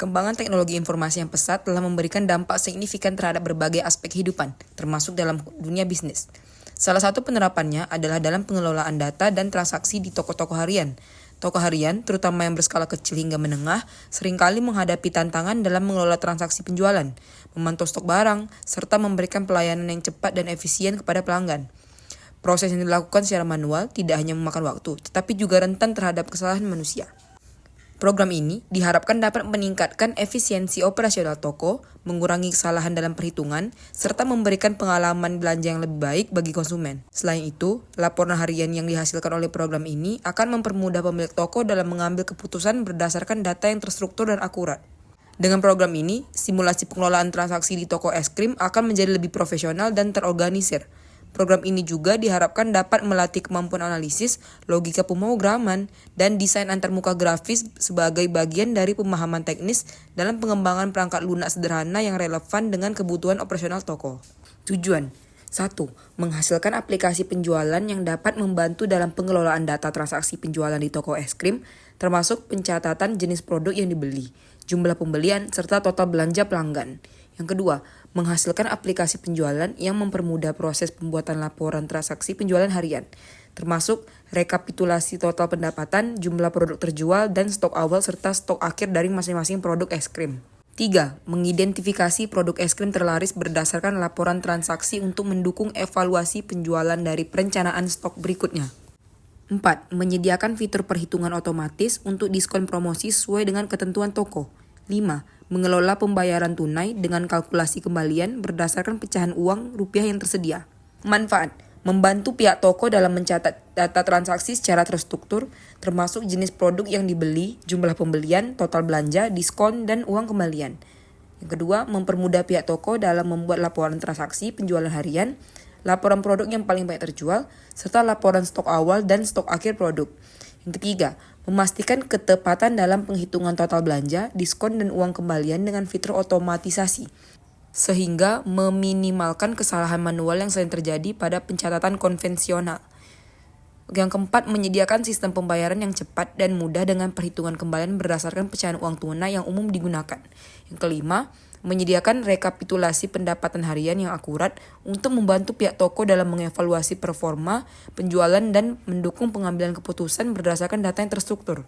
Perkembangan teknologi informasi yang pesat telah memberikan dampak signifikan terhadap berbagai aspek kehidupan, termasuk dalam dunia bisnis. Salah satu penerapannya adalah dalam pengelolaan data dan transaksi di toko-toko harian. Toko harian, terutama yang berskala kecil hingga menengah, seringkali menghadapi tantangan dalam mengelola transaksi penjualan, memantau stok barang, serta memberikan pelayanan yang cepat dan efisien kepada pelanggan. Proses yang dilakukan secara manual tidak hanya memakan waktu, tetapi juga rentan terhadap kesalahan manusia. Program ini diharapkan dapat meningkatkan efisiensi operasional toko, mengurangi kesalahan dalam perhitungan, serta memberikan pengalaman belanja yang lebih baik bagi konsumen. Selain itu, laporan harian yang dihasilkan oleh program ini akan mempermudah pemilik toko dalam mengambil keputusan berdasarkan data yang terstruktur dan akurat. Dengan program ini, simulasi pengelolaan transaksi di toko es krim akan menjadi lebih profesional dan terorganisir. Program ini juga diharapkan dapat melatih kemampuan analisis, logika pemrograman, dan desain antarmuka grafis sebagai bagian dari pemahaman teknis dalam pengembangan perangkat lunak sederhana yang relevan dengan kebutuhan operasional toko. Tujuan 1. Menghasilkan aplikasi penjualan yang dapat membantu dalam pengelolaan data transaksi penjualan di toko es krim, termasuk pencatatan jenis produk yang dibeli, jumlah pembelian, serta total belanja pelanggan. Yang kedua, menghasilkan aplikasi penjualan yang mempermudah proses pembuatan laporan transaksi penjualan harian, termasuk rekapitulasi total pendapatan, jumlah produk terjual, dan stok awal serta stok akhir dari masing-masing produk es krim. 3. Mengidentifikasi produk es krim terlaris berdasarkan laporan transaksi untuk mendukung evaluasi penjualan dari perencanaan stok berikutnya. 4. Menyediakan fitur perhitungan otomatis untuk diskon promosi sesuai dengan ketentuan toko. 5. Mengelola pembayaran tunai dengan kalkulasi kembalian berdasarkan pecahan uang rupiah yang tersedia. Manfaat: membantu pihak toko dalam mencatat data transaksi secara terstruktur, termasuk jenis produk yang dibeli, jumlah pembelian, total belanja, diskon, dan uang kembalian. Yang kedua, mempermudah pihak toko dalam membuat laporan transaksi penjualan harian, laporan produk yang paling banyak terjual, serta laporan stok awal dan stok akhir produk. Yang ketiga, memastikan ketepatan dalam penghitungan total belanja, diskon, dan uang kembalian dengan fitur otomatisasi, sehingga meminimalkan kesalahan manual yang sering terjadi pada pencatatan konvensional. Yang keempat, menyediakan sistem pembayaran yang cepat dan mudah dengan perhitungan kembalian berdasarkan pecahan uang tunai yang umum digunakan. Yang kelima, menyediakan rekapitulasi pendapatan harian yang akurat untuk membantu pihak toko dalam mengevaluasi performa, penjualan, dan mendukung pengambilan keputusan berdasarkan data yang terstruktur.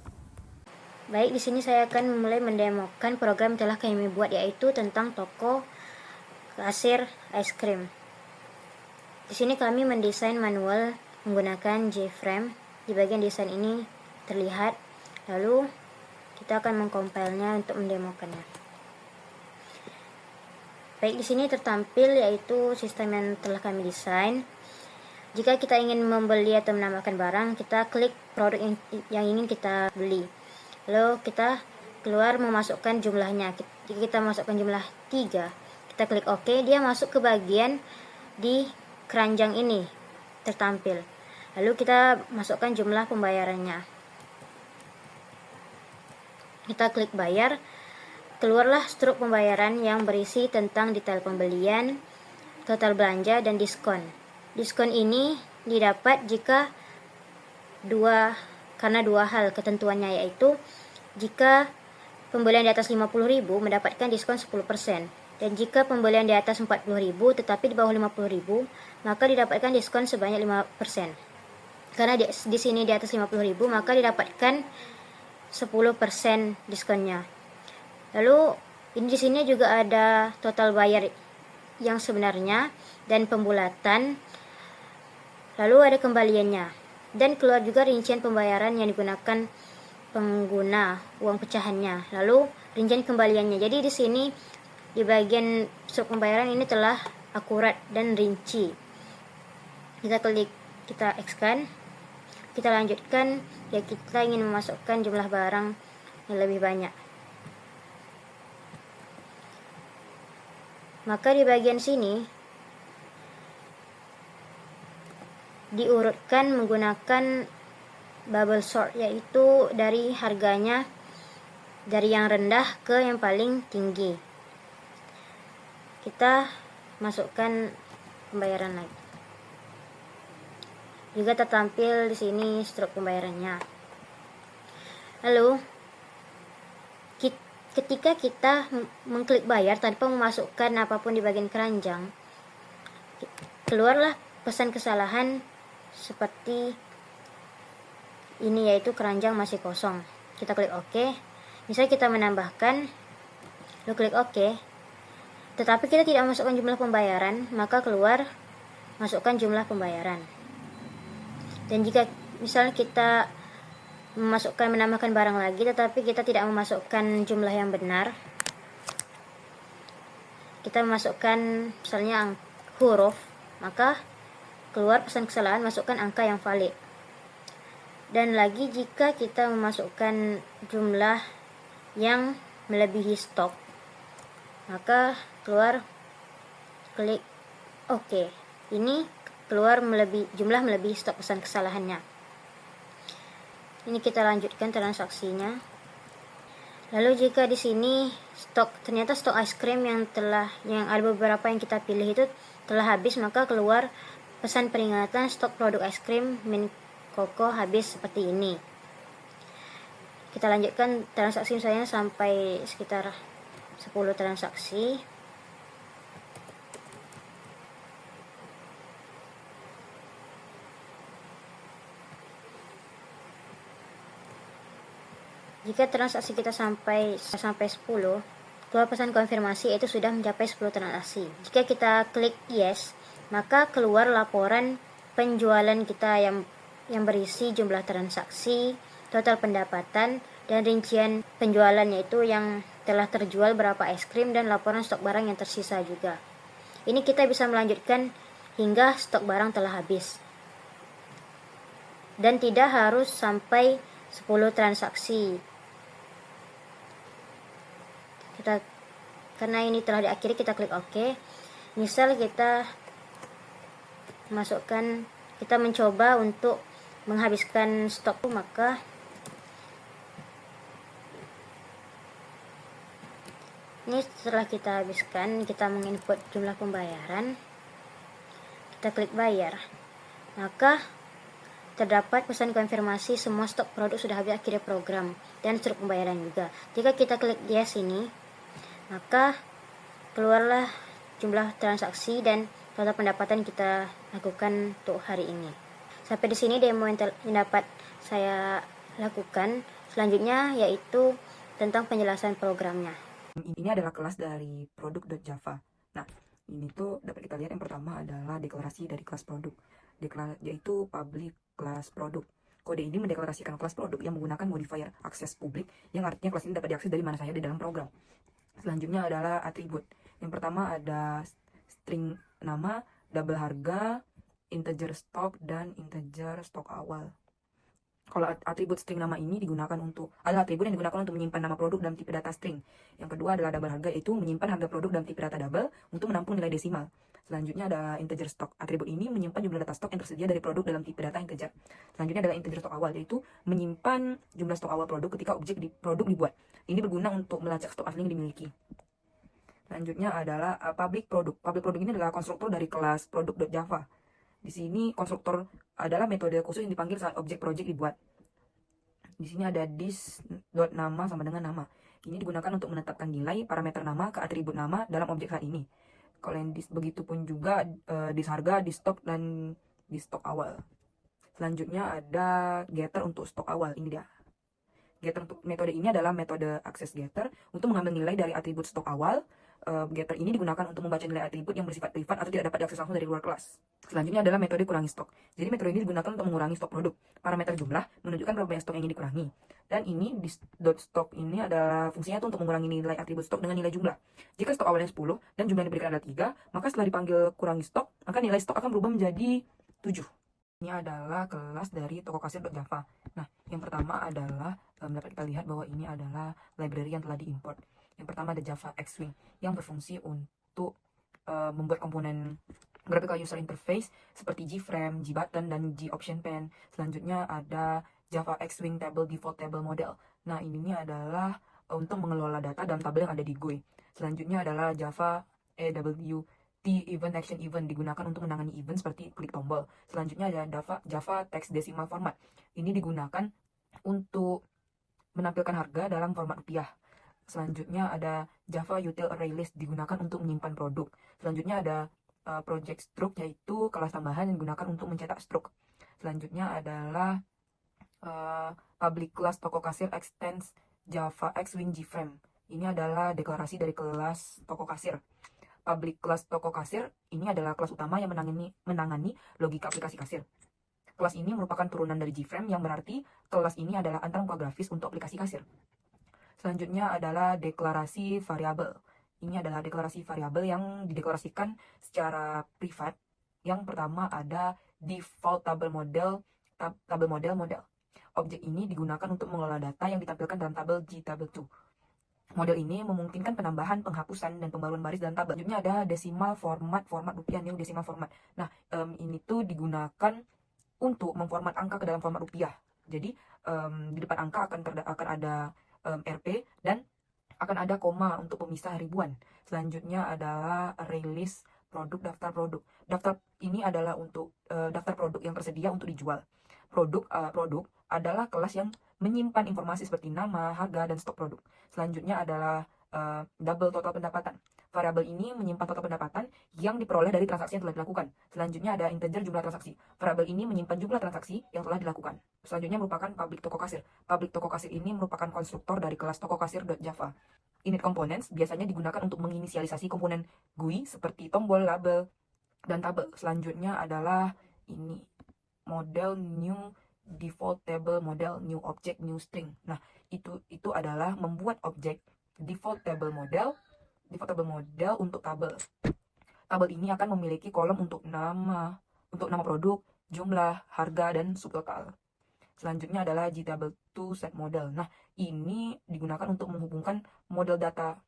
Baik, di sini saya akan mulai mendemokan program yang telah kami buat, yaitu tentang toko kasir es krim. Di sini kami mendesain manual menggunakan J-frame. Di bagian desain ini terlihat. Lalu kita akan mengcompile-nya untuk mendemokannya. Baik, di sini tertampil yaitu sistem yang telah kami desain. Jika kita ingin membeli atau menambahkan barang, kita klik produk yang ingin kita beli. Lalu kita keluar memasukkan jumlahnya. Jika kita masukkan jumlah 3, kita klik OK, dia masuk ke bagian di keranjang ini tertampil. Lalu kita masukkan jumlah pembayarannya. Kita klik bayar. Keluarlah struk pembayaran yang berisi tentang detail pembelian, total belanja, dan diskon. Diskon ini didapat karena dua hal ketentuannya, yaitu jika pembelian di atas 50.000 mendapatkan diskon 10%, dan jika pembelian di atas 40.000 tetapi di bawah 50.000 maka didapatkan diskon sebanyak 5%. Karena di sini di atas 50.000 maka didapatkan 10% diskonnya. Lalu ini di sini juga ada total bayar yang sebenarnya dan pembulatan. Lalu ada kembaliannya dan keluar juga rincian pembayaran yang digunakan pengguna, uang pecahannya. Lalu rincian kembaliannya. Jadi di sini di bagian struk pembayaran ini telah akurat dan rinci. Kita klik, kita X-kan. Kita lanjutkan ya, kita ingin memasukkan jumlah barang yang lebih banyak. Maka di bagian sini diurutkan menggunakan bubble sort, yaitu dari harganya dari yang rendah ke yang paling tinggi. Kita masukkan pembayaran lagi. Juga tertampil di sini struk pembayarannya. Lalu ketika kita mengklik bayar tanpa memasukkan apapun di bagian keranjang, keluarlah pesan kesalahan seperti ini, yaitu keranjang masih kosong. Kita klik OK. Misalnya kita menambahkan, lalu klik OK, tetapi kita tidak masukkan jumlah pembayaran, maka keluar masukkan jumlah pembayaran. Dan jika misalnya kita menambahkan barang lagi tetapi kita tidak memasukkan jumlah yang benar, kita memasukkan misalnya huruf, maka keluar pesan kesalahan masukkan angka yang valid. Dan lagi jika kita memasukkan jumlah yang melebihi stok, maka keluar klik OK. Ini keluar jumlah melebihi stok pesan kesalahannya. Ini kita lanjutkan transaksinya. Lalu jika di sini ternyata stok es krim yang ada beberapa yang kita pilih itu telah habis, maka keluar pesan peringatan stok produk es krim Min Koko habis seperti ini. Kita lanjutkan transaksi misalnya sampai sekitar 10 transaksi. Jika transaksi kita sampai 10, keluar pesan konfirmasi yaitu sudah mencapai 10 transaksi. Jika kita klik yes, maka keluar laporan penjualan kita yang berisi jumlah transaksi, total pendapatan, dan rincian penjualan, yaitu yang telah terjual berapa es krim, dan laporan stok barang yang tersisa juga. Ini kita bisa melanjutkan hingga stok barang telah habis. Dan tidak harus sampai 10 transaksi. Karena ini telah diakhiri, kita klik OK. Misal kita mencoba untuk menghabiskan stok, maka ini setelah kita habiskan, kita menginput jumlah pembayaran, kita klik bayar, maka terdapat pesan konfirmasi semua stok produk sudah habis akhir program dan struk pembayaran juga. Jika kita klik yes ini, maka keluarlah jumlah transaksi dan total pendapatan kita lakukan untuk hari ini. Sampai di sini demo yang dapat saya lakukan. Selanjutnya yaitu tentang penjelasan programnya. Ini adalah kelas dari produk.java. Nah, ini tuh dapat kita lihat yang pertama adalah deklarasi dari kelas produk, yaitu public class produk. Kode ini mendeklarasikan kelas produk yang menggunakan modifier akses publik, yang artinya kelas ini dapat diakses dari mana saja di dalam program. Selanjutnya adalah atribut. Yang pertama ada string nama, double harga, integer stok, dan integer stok awal. Kalau atribut string nama ini adalah atribut yang digunakan untuk menyimpan nama produk dalam tipe data string. Yang kedua adalah double harga, yaitu menyimpan harga produk dalam tipe data double untuk menampung nilai desimal. Selanjutnya ada integer stok. Atribut ini menyimpan jumlah data stok yang tersedia dari produk dalam tipe data integer. Selanjutnya adalah integer stok awal, yaitu menyimpan jumlah stok awal produk ketika objek di produk dibuat. Ini berguna untuk melacak stok asli yang dimiliki. Selanjutnya adalah public produk. Public produk ini adalah konstruktor dari kelas produk.java. Di sini konstruktor adalah metode khusus yang dipanggil saat objek project dibuat. Di sini ada this.nama sama dengan nama. Ini digunakan untuk menetapkan nilai parameter nama ke atribut nama dalam objek saat ini. Kalau yang begitu pun juga this harga, this stock, dan this stock awal. Selanjutnya ada getter untuk stok awal. Ini dia. Getter untuk metode ini adalah metode access getter untuk mengambil nilai dari atribut stok awal. Getter ini digunakan untuk membaca nilai atribut yang bersifat privat atau tidak dapat diakses langsung dari luar kelas. Selanjutnya adalah metode kurangi stok. Jadi metode ini digunakan untuk mengurangi stok produk. Parameter jumlah menunjukkan berapa banyak stok yang ingin dikurangi. Dan ini di .stock ini adalah fungsinya itu untuk mengurangi nilai atribut stok dengan nilai jumlah. Jika stok awalnya 10 dan jumlah yang diberikan adalah 3, maka setelah dipanggil kurangi stok, maka nilai stok akan berubah menjadi 7. Ini adalah kelas dari tokokasir.java. Nah, yang pertama adalah dapat kita lihat bahwa ini adalah library yang telah diimport. Yang pertama ada Java Xwing yang berfungsi untuk membuat komponen graphical user interface seperti Gframe, Gbutton, dan GOptionPan. Selanjutnya ada Java Xwing Table Default Table Model. Nah, ini adalah untuk mengelola data dalam tabel yang ada di GUI. Selanjutnya adalah Java EWT Event Action Event, digunakan untuk menangani event seperti klik tombol. Selanjutnya ada Java Text Decimal Format. Ini digunakan untuk menampilkan harga dalam format rupiah. Selanjutnya ada Java Util Array List digunakan untuk menyimpan produk. Selanjutnya ada Project Struct, yaitu kelas tambahan yang digunakan untuk mencetak struct. Selanjutnya adalah public class toko kasir extends Java X Wing JFrame. Ini adalah deklarasi dari kelas toko kasir. Public class toko kasir ini adalah kelas utama yang menangani logika aplikasi kasir. Kelas ini merupakan turunan dari JFrame, yang berarti kelas ini adalah antarmuka grafis untuk aplikasi kasir. Selanjutnya adalah deklarasi variabel. Ini adalah deklarasi variabel yang dideklarasikan secara privat. Yang pertama ada default table model. Objek ini digunakan untuk mengelola data yang ditampilkan dalam tabel GTable2. Model ini memungkinkan penambahan, penghapusan, dan pembaruan baris dalam tabel. Selanjutnya ada decimal format rupiah, new decimal format. Nah, ini tuh digunakan untuk memformat angka ke dalam format rupiah. Jadi, di depan angka akan ada RP dan akan ada koma untuk pemisah ribuan. Selanjutnya adalah array list produk, daftar produk. Daftar ini adalah untuk daftar produk yang tersedia untuk dijual. Produk adalah kelas yang menyimpan informasi seperti nama, harga, dan stok produk. Selanjutnya adalah double total pendapatan. Variabel ini menyimpan total pendapatan yang diperoleh dari transaksi yang telah dilakukan. Selanjutnya ada integer jumlah transaksi. Variabel ini menyimpan jumlah transaksi yang telah dilakukan. Selanjutnya merupakan public toko kasir. Public toko kasir ini merupakan konstruktor dari kelas toko kasir.java. Init components biasanya digunakan untuk menginisialisasi komponen GUI seperti tombol, label, dan tabel. Selanjutnya adalah ini model new default table model, new object, new string. Nah, itu adalah membuat objek default table model untuk tabel. Tabel ini akan memiliki kolom untuk nama produk, jumlah, harga, dan subtotal. Selanjutnya adalah GTable2 set model. Nah, ini digunakan untuk menghubungkan model data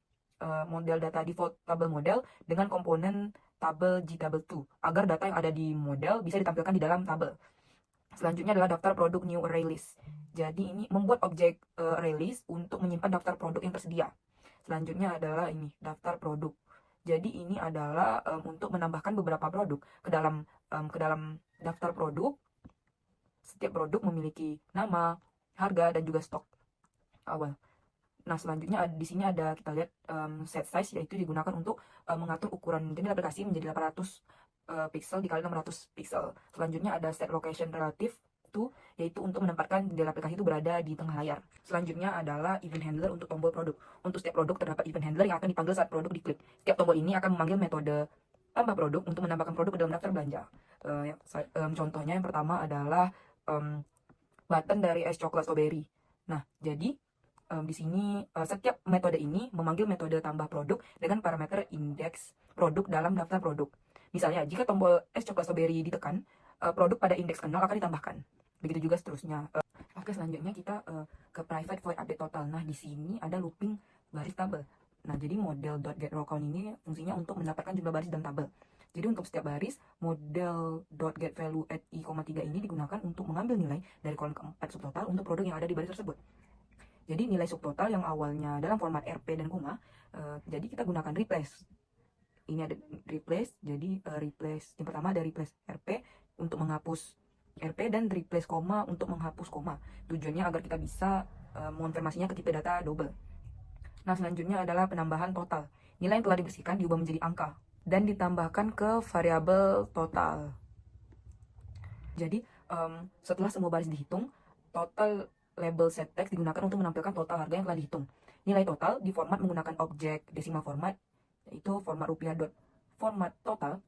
default table model dengan komponen tabel GTable2 agar data yang ada di model bisa ditampilkan di dalam tabel. Selanjutnya adalah daftar produk new array list. Jadi ini membuat objek array list untuk menyimpan daftar produk yang tersedia. Selanjutnya adalah ini daftar produk. Jadi ini adalah untuk menambahkan beberapa produk ke dalam daftar produk. Setiap produk memiliki nama, harga, dan juga stok awal. Nah, selanjutnya di sini ada kita lihat set size, yaitu digunakan untuk mengatur ukuran jendela aplikasi menjadi 800 pixel dikali 600 pixel. Selanjutnya ada set location relative to, yaitu untuk menempatkan jendela aplikasi itu berada di tengah layar. Selanjutnya adalah event handler untuk tombol produk. Untuk setiap produk terdapat event handler yang akan dipanggil saat produk diklik. Setiap tombol ini akan memanggil metode tambah produk untuk menambahkan produk ke dalam daftar belanja. Contohnya yang pertama adalah button dari es coklat strawberry. Nah, jadi di sini setiap metode ini memanggil metode tambah produk dengan parameter indeks produk dalam daftar produk. Misalnya, jika tombol es coklat strawberry ditekan, produk pada indeks 0 akan ditambahkan. Begitu juga seterusnya. Oke, selanjutnya kita ke private void update total. Nah, di sini ada looping baris tabel. Nah, jadi model .getRowCount ini fungsinya untuk mendapatkan jumlah baris dalam tabel. Jadi untuk setiap baris, model .getValue at i,3 ini digunakan untuk mengambil nilai dari kolom keempat subtotal untuk produk yang ada di baris tersebut. Jadi nilai subtotal yang awalnya dalam format RP dan koma, jadi kita gunakan replace. Ini ada replace, jadi replace yang pertama ada replace RP untuk menghapus RP dan replace koma untuk menghapus koma. Tujuannya agar kita bisa mengonfirmasinya ke tipe data double. Nah, selanjutnya adalah penambahan total. Nilai yang telah dibersihkan diubah menjadi angka dan ditambahkan ke variabel total. Jadi setelah semua baris dihitung, total label set text digunakan untuk menampilkan total harga yang telah dihitung. Nilai total diformat menggunakan objek decimal format, yaitu format rupiah dot format total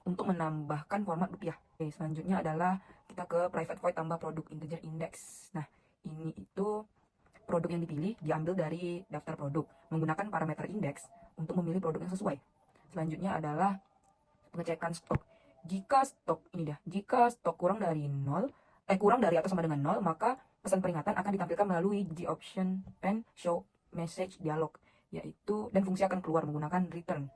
untuk menambahkan format rupiah. Oke, selanjutnya adalah kita ke private void tambah produk integer index. Nah, ini itu produk yang dipilih diambil dari daftar produk menggunakan parameter indeks untuk memilih produk yang sesuai. Selanjutnya adalah pengecekan stok. Jika stok kurang dari atau sama dengan 0, maka pesan peringatan akan ditampilkan melalui the option pen show message dialog, yaitu dan fungsi akan keluar menggunakan return.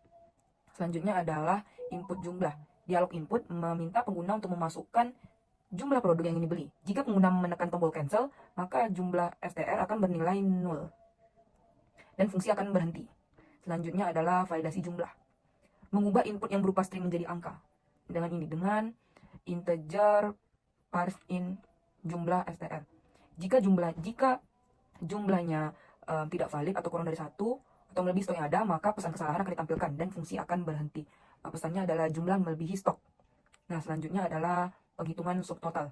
Selanjutnya adalah input jumlah. Dialog input meminta pengguna untuk memasukkan jumlah produk yang ingin dibeli. Jika pengguna menekan tombol cancel, maka jumlah STR akan bernilai 0 dan fungsi akan berhenti. Selanjutnya adalah validasi jumlah. Mengubah input yang berupa string menjadi angka. Dengan integer parse in jumlah STR. Jika jumlahnya tidak valid atau kurang dari satu atau melebihi stok yang ada, maka pesan kesalahan akan ditampilkan dan fungsi akan berhenti. Pesannya adalah jumlah melebihi stok. Nah, selanjutnya adalah penghitungan subtotal.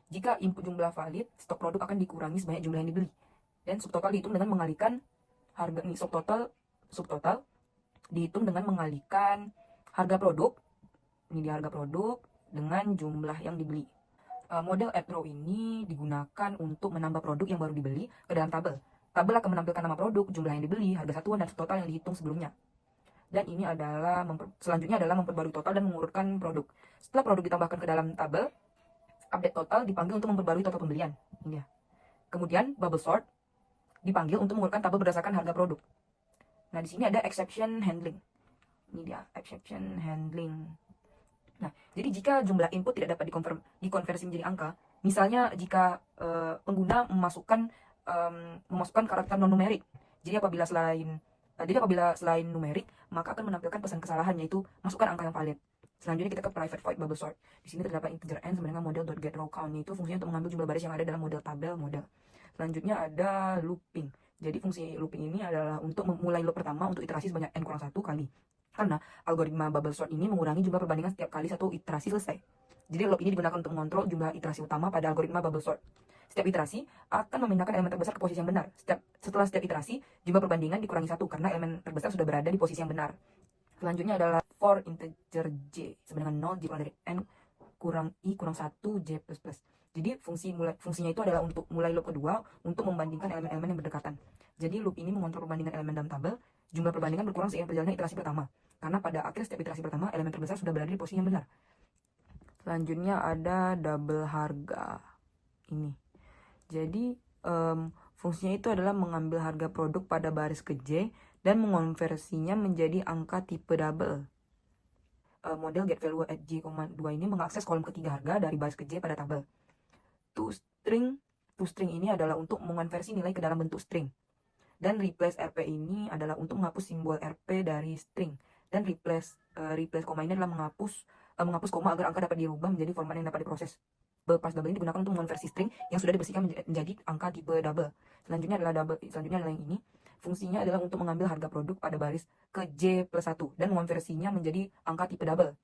Jika input jumlah valid, stok produk akan dikurangi sebanyak jumlah yang dibeli. Dan subtotal dihitung dengan mengalihkan harga ini subtotal dihitung dengan mengalihkan harga produk. Ini dia harga produk dengan jumlah yang dibeli. Model add row ini digunakan untuk menambah produk yang baru dibeli ke dalam tabel. Tabel akan menampilkan nama produk, jumlah yang dibeli, harga satuan, dan subtotal yang dihitung sebelumnya. Dan ini adalah selanjutnya adalah memperbarui total dan mengurutkan produk. Setelah produk ditambahkan ke dalam tabel, update total dipanggil untuk memperbarui total pembelian. Ini ya. Kemudian bubble sort dipanggil untuk mengurutkan tabel berdasarkan harga produk. Nah, di sini ada exception handling. Ini dia exception handling. Nah, jadi jika jumlah input tidak dapat dikonversi menjadi angka, misalnya jika pengguna memasukkan karakter non numerik. Jadi apabila selain numerik, maka akan menampilkan pesan kesalahan, yaitu masukkan angka yang valid. Selanjutnya kita ke private void bubble sort. Di sini terdapat integer n sama dengan model.getRowCount, yaitu fungsinya untuk mengambil jumlah baris yang ada dalam model tabel model. Selanjutnya ada looping. Jadi fungsi looping ini adalah untuk memulai loop pertama untuk iterasi sebanyak n kurang 1 kali. Karena algoritma bubble sort ini mengurangi jumlah perbandingan setiap kali satu iterasi selesai. Jadi loop ini digunakan untuk mengontrol jumlah iterasi utama pada algoritma bubble sort. Setiap iterasi akan memindahkan elemen terbesar ke posisi yang benar. Setelah setiap iterasi, jumlah perbandingan dikurangi 1 karena elemen terbesar sudah berada di posisi yang benar. Selanjutnya adalah for integer j sama dengan 0 j kurang dari n kurang i kurang 1 j plus plus. Jadi fungsinya itu adalah untuk mulai loop kedua untuk membandingkan elemen-elemen yang berdekatan. Jadi loop ini mengontrol perbandingan elemen dalam tabel. Jumlah perbandingan berkurang seiring perjalanan iterasi pertama. Karena pada akhir setiap iterasi pertama, elemen terbesar sudah berada di posisi yang benar. Selanjutnya ada double harga. Ini. Jadi fungsinya itu adalah mengambil harga produk pada baris ke J dan mengonversinya menjadi angka tipe double. Model getValue at J,2 ini mengakses kolom ketiga harga dari baris ke J pada tabel. ToString ini adalah untuk mengonversi nilai ke dalam bentuk string. Dan replace RP ini adalah untuk menghapus simbol RP dari string. Dan replace koma ini adalah menghapus koma agar angka dapat dirubah menjadi format yang dapat diproses. Pass double ini digunakan untuk mengonversi string yang sudah dibersihkan menjadi angka tipe double. Selanjutnya adalah yang ini. Fungsinya adalah untuk mengambil harga produk pada baris ke J plus 1 dan mengonversinya menjadi angka tipe double.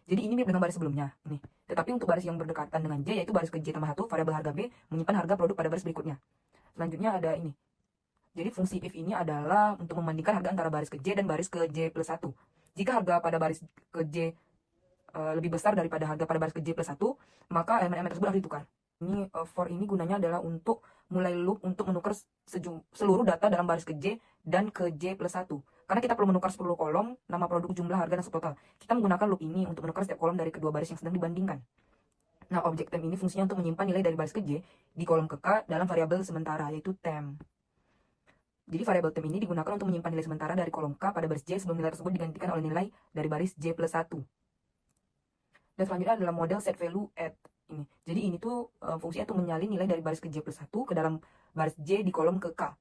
Jadi ini mirip dengan baris sebelumnya. Nih. Tetapi untuk baris yang berdekatan dengan J, yaitu baris ke J tambah 1, variabel harga B menyimpan harga produk pada baris berikutnya. Selanjutnya ada ini. Jadi fungsi if ini adalah untuk membandingkan harga antara baris ke J dan baris ke J plus 1. Jika harga pada baris ke J lebih besar daripada harga pada baris ke J plus 1, maka elemen-elemen tersebut harus ditukar. Ini for ini gunanya adalah untuk mulai loop untuk menukar seluruh data dalam baris ke J dan ke J plus 1. Karena kita perlu menukar 10 kolom, nama produk, jumlah, harga, dan subtotal. Kita menggunakan loop ini untuk menukar setiap kolom dari kedua baris yang sedang dibandingkan. Nah, objek temp ini fungsinya untuk menyimpan nilai dari baris ke J di kolom ke K dalam variabel sementara, yaitu temp. Jadi variabel temp ini digunakan untuk menyimpan nilai sementara dari kolom K pada baris J sebelum nilai tersebut digantikan oleh nilai dari baris J plus 1. Dan selanjutnya adalah model setValue at ini. Jadi ini tuh fungsinya untuk menyalin nilai dari baris ke J plus 1 ke dalam baris J di kolom ke K.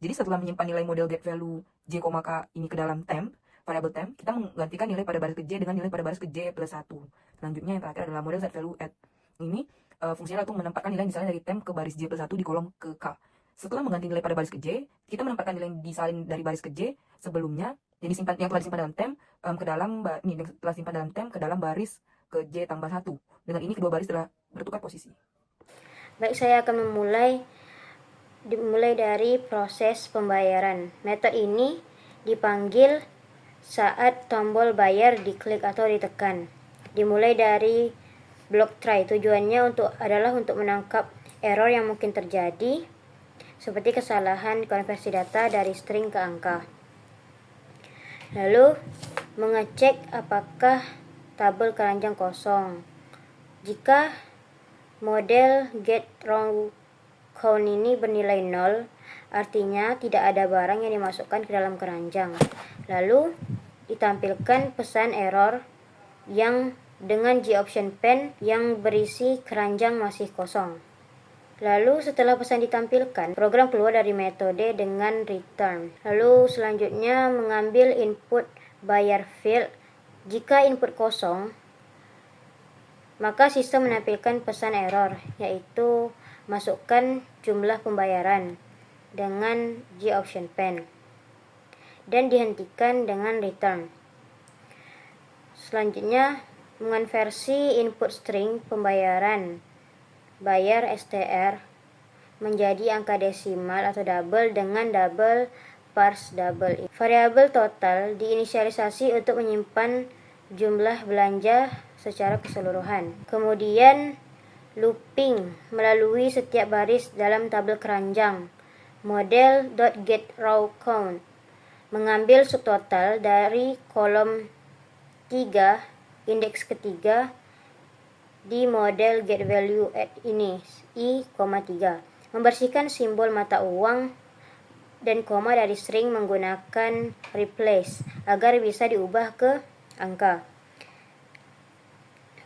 Jadi setelah menyimpan nilai model getValue J, K ini ke dalam temp, variabel temp, kita menggantikan nilai pada baris ke J dengan nilai pada baris ke J plus 1. Selanjutnya yang terakhir adalah model setValue at ini. Fungsinya untuk menempatkan nilai misalnya dari temp ke baris J plus 1 di kolom ke K. Setelah mengganti nilai pada baris ke J, kita menempatkan nilai yang disalin dari baris ke J sebelumnya yang telah disimpan dalam temp ke dalam baris ke J tambah 1. Dengan ini kedua baris telah bertukar posisi. Baik, saya akan dimulai dari proses pembayaran. Metode ini dipanggil saat tombol bayar diklik atau ditekan. Dimulai dari block try. Tujuannya adalah untuk menangkap error yang mungkin terjadi, seperti kesalahan konversi data dari string ke angka. Lalu mengecek apakah tabel keranjang kosong. Jika model getRowCount ini bernilai 0, artinya tidak ada barang yang dimasukkan ke dalam keranjang. Lalu ditampilkan pesan error yang dengan GOptionPen yang berisi keranjang masih kosong. Lalu setelah pesan ditampilkan, program keluar dari metode dengan return. Lalu selanjutnya mengambil input bayar field. Jika input kosong, maka sistem menampilkan pesan error, yaitu masukkan jumlah pembayaran. dengan G option pen dan dihentikan dengan return. Selanjutnya, mengonversi input string pembayaran bayar STR menjadi angka desimal atau double dengan double parse double. Variabel total diinisialisasi untuk menyimpan jumlah belanja secara keseluruhan. Kemudian looping melalui setiap baris dalam tabel keranjang model .getRawCount mengambil subtotal dari kolom 3 indeks ketiga di model getValue at ini I, 3. Membersihkan simbol mata uang dan koma dari string menggunakan replace agar bisa diubah ke angka.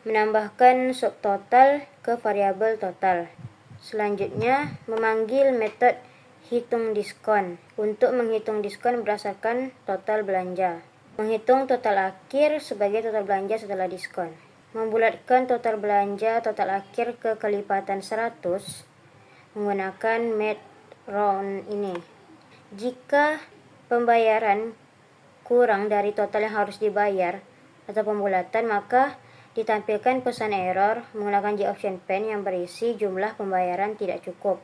Menambahkan subtotal ke variabel total. Selanjutnya, memanggil metode hitung diskon untuk menghitung diskon berdasarkan total belanja. Menghitung total akhir sebagai total belanja setelah diskon. Membulatkan total belanja total akhir ke kelipatan 100 menggunakan math round ini. Jika pembayaran kurang dari total yang harus dibayar atau pembulatan, maka ditampilkan pesan error menggunakan G option pen yang berisi jumlah pembayaran tidak cukup.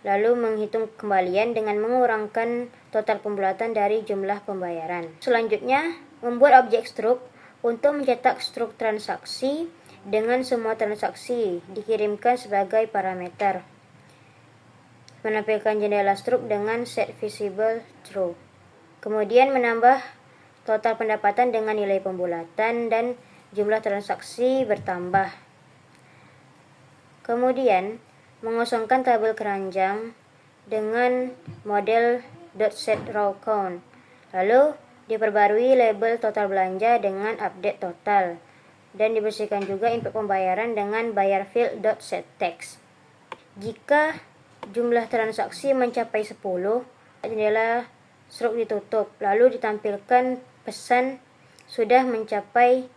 Lalu menghitung kembalian dengan mengurangkan total pembulatan dari jumlah pembayaran. Selanjutnya, membuat objek struk untuk mencetak struk transaksi dengan semua transaksi dikirimkan sebagai parameter. Menampilkan jendela struk dengan set visible true. Kemudian menambah total pendapatan dengan nilai pembulatan dan jumlah transaksi bertambah. Kemudian mengosongkan tabel keranjang dengan model .setRawCount. Lalu diperbarui label total belanja dengan update total dan dibersihkan juga input pembayaran dengan bayar field .setText. Jika jumlah transaksi mencapai 10, jendela struk ditutup, lalu ditampilkan pesan sudah mencapai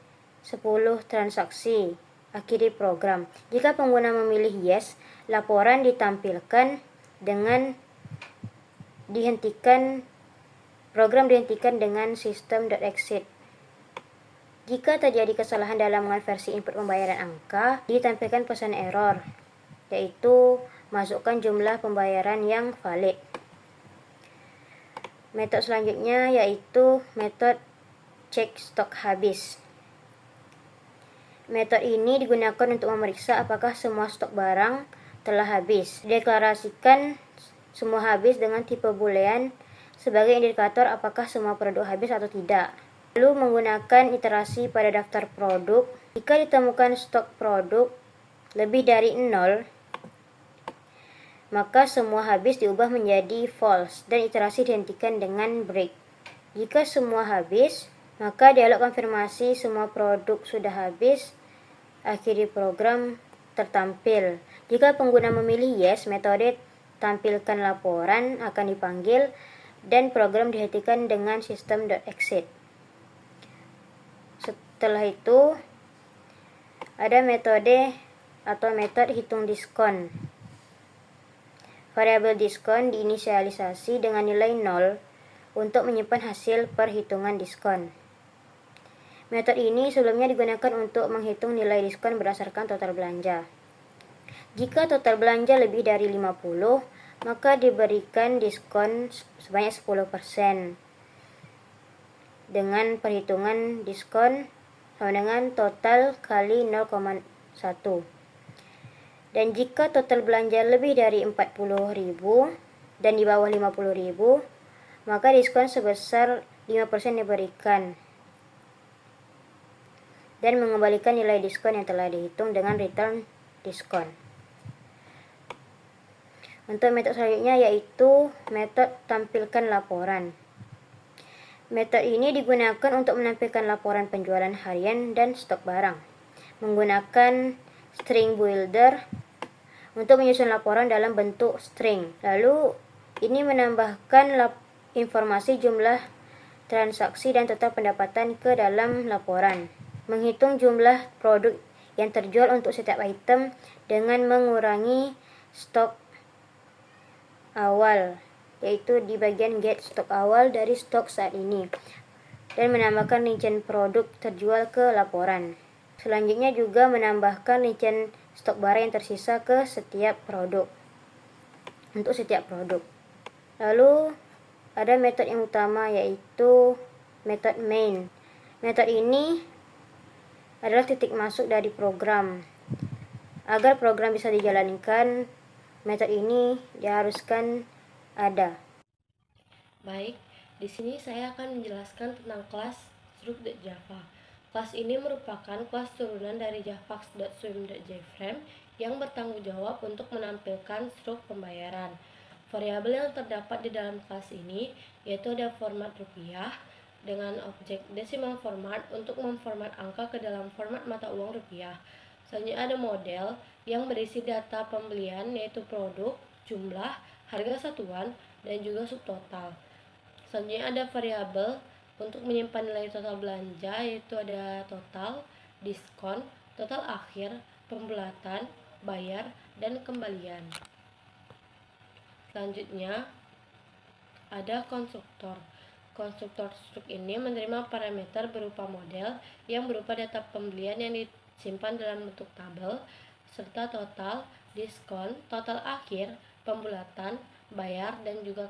10 transaksi. Akhiri program. Jika pengguna memilih yes, laporan ditampilkan dengan program dihentikan dengan system.exit. Jika terjadi kesalahan dalam mengonversi input pembayaran angka, ditampilkan pesan error, yaitu masukkan jumlah pembayaran yang valid. Metode selanjutnya yaitu metode cek stok habis. Metode ini digunakan untuk memeriksa apakah semua stok barang telah habis. Deklarasikan semua habis dengan tipe boolean sebagai indikator apakah semua produk habis atau tidak. Lalu menggunakan iterasi pada daftar produk. Jika ditemukan stok produk lebih dari 0, maka semua habis diubah menjadi false dan iterasi dihentikan dengan break. Jika semua habis, maka dialog konfirmasi semua produk sudah habis, akhiri program tertampil. Jika pengguna memilih yes, metode tampilkan laporan akan dipanggil dan program dihentikan dengan system.exit. Setelah itu, ada metode hitung diskon. Variabel diskon diinisialisasi dengan nilai 0 untuk menyimpan hasil perhitungan diskon. Metode ini sebelumnya digunakan untuk menghitung nilai diskon berdasarkan total belanja. Jika total belanja lebih dari 50, maka diberikan diskon sebanyak 10% dengan perhitungan diskon sama dengan total kali 0,1. Dan jika total belanja lebih dari 40.000 dan di bawah 50.000, maka diskon sebesar 5% diberikan dan mengembalikan nilai diskon yang telah dihitung dengan return diskon. Untuk metode selanjutnya yaitu metode tampilkan laporan. Metode ini digunakan untuk menampilkan laporan penjualan harian dan stok barang. Menggunakan string builder untuk menyusun laporan dalam bentuk string. Lalu ini menambahkan informasi jumlah transaksi dan total pendapatan ke dalam laporan. Menghitung jumlah produk yang terjual untuk setiap item dengan mengurangi stok awal, yaitu di bagian get stok awal dari stok saat ini, dan menambahkan rincian produk terjual ke laporan. Selanjutnya juga menambahkan rincian stok barang yang tersisa ke setiap produk, untuk setiap produk. Lalu ada metode yang utama, yaitu metode main. Metode ini adalah titik masuk dari program. Agar program bisa dijalankan, metode ini diharuskan ada. Baik, di sini saya akan menjelaskan tentang kelas Struct.java. Kelas ini merupakan kelas turunan dari javax.swim.jframe yang bertanggung jawab untuk menampilkan struk pembayaran. Variabel yang terdapat di dalam kelas ini yaitu ada format rupiah dengan objek decimal format untuk memformat angka ke dalam format mata uang rupiah. Selanjutnya ada model yang berisi data pembelian yaitu produk, jumlah, harga satuan, dan juga subtotal. Selanjutnya ada variabel untuk menyimpan nilai total belanja yaitu ada total, diskon, total akhir, pembulatan, bayar, dan kembalian. Selanjutnya ada konstruktor. Konstruktor struk ini menerima parameter berupa model yang berupa data pembelian yang disimpan dalam bentuk tabel serta total, diskon, total akhir, pembulatan, bayar, dan juga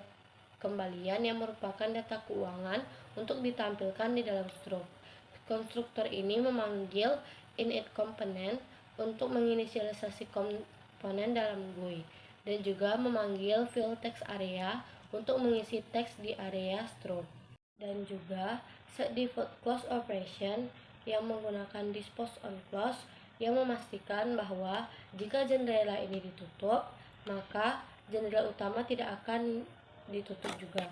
kembalian yang merupakan data keuangan untuk ditampilkan di dalam struk. Konstruktor ini memanggil init komponen untuk menginisialisasi komponen dalam GUI dan juga memanggil fill text area untuk mengisi teks di area struk, dan juga set default close operation yang menggunakan dispose on close yang memastikan bahwa jika jendela ini ditutup, maka jendela utama tidak akan ditutup juga.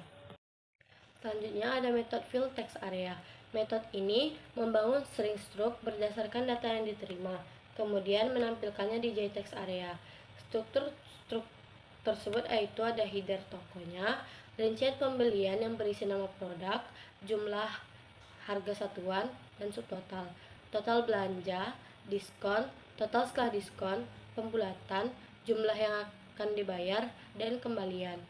Selanjutnya ada metode fill text area. Metode ini membangun string struct berdasarkan data yang diterima, kemudian menampilkannya di JText area. Struktur struk tersebut yaitu ada header tokonya, rincian pembelian yang berisi nama produk, jumlah, harga satuan, dan subtotal, total belanja, diskon, total setelah diskon, pembulatan, jumlah yang akan dibayar, dan kembalian.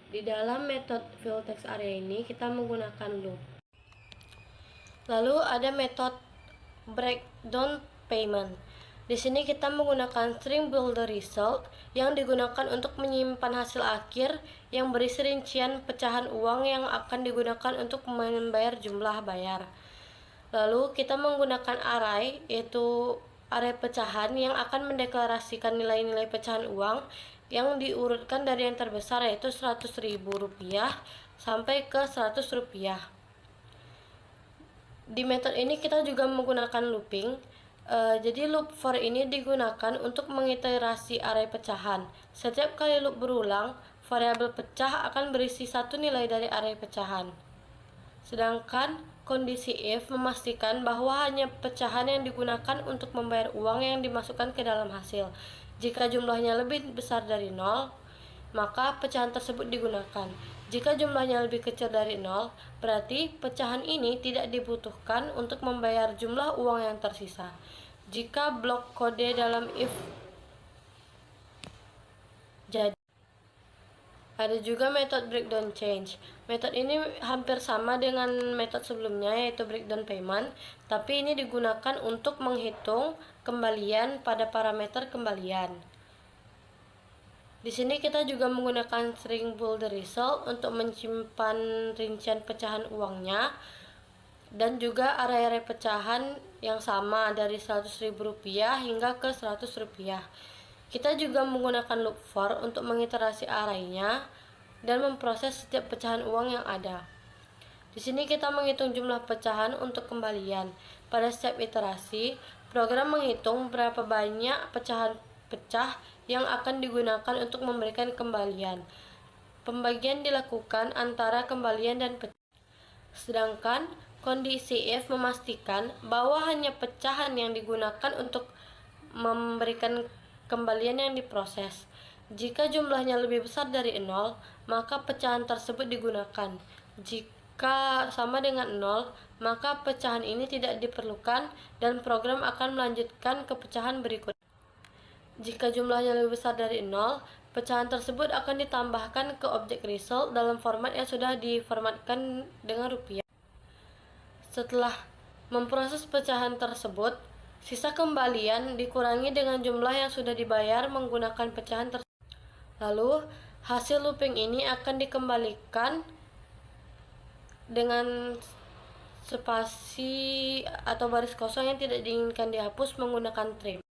Di dalam metode fill text area ini kita menggunakan loop. Lalu ada metode breakdown payment. Di sini kita menggunakan string builder result yang digunakan untuk menyimpan hasil akhir yang berisi rincian pecahan uang yang akan digunakan untuk membayar jumlah bayar. Lalu kita menggunakan array, yaitu array pecahan yang akan mendeklarasikan nilai-nilai pecahan uang yang diurutkan dari yang terbesar yaitu Rp100.000 sampai ke Rp100. Di metode ini kita juga menggunakan looping. Jadi loop for ini digunakan untuk mengiterasi array pecahan. Setiap kali loop berulang, variabel pecah akan berisi satu nilai dari array pecahan. Sedangkan kondisi if memastikan bahwa hanya pecahan yang digunakan untuk membayar uang yang dimasukkan ke dalam hasil. Jika jumlahnya lebih besar dari 0, maka pecahan tersebut digunakan. Jika jumlahnya lebih kecil dari 0, berarti pecahan ini tidak dibutuhkan untuk membayar jumlah uang yang tersisa. Jika blok kode dalam if jadi. Ada juga metode breakdown change. Metode ini hampir sama dengan metode sebelumnya yaitu breakdown payment, tapi ini digunakan untuk menghitung kembalian pada parameter kembalian. Di sini kita juga menggunakan string builder result untuk menyimpan rincian pecahan uangnya dan juga array-array pecahan yang sama dari Rp100.000 hingga ke Rp100. Kita juga menggunakan loop for untuk mengiterasi array-nya dan memproses setiap pecahan uang yang ada. Di sini kita menghitung jumlah pecahan untuk kembalian. Pada setiap iterasi, program menghitung berapa banyak pecahan pecah yang akan digunakan untuk memberikan kembalian. Pembagian dilakukan antara kembalian dan pecah. Sedangkan kondisi if memastikan bahwa hanya pecahan yang digunakan untuk memberikan kembalian yang diproses. Jika jumlahnya lebih besar dari 0, maka pecahan tersebut digunakan. Jika sama dengan 0, maka pecahan ini tidak diperlukan dan program akan melanjutkan ke pecahan berikutnya. Jika jumlahnya lebih besar dari 0, Pecahan tersebut akan ditambahkan ke objek result dalam format yang sudah diformatkan dengan rupiah. Setelah memproses pecahan tersebut, sisa kembalian dikurangi dengan jumlah yang sudah dibayar menggunakan pecahan tersebut. Lalu, hasil looping ini akan dikembalikan dengan spasi atau baris kosong yang tidak diinginkan dihapus menggunakan trim.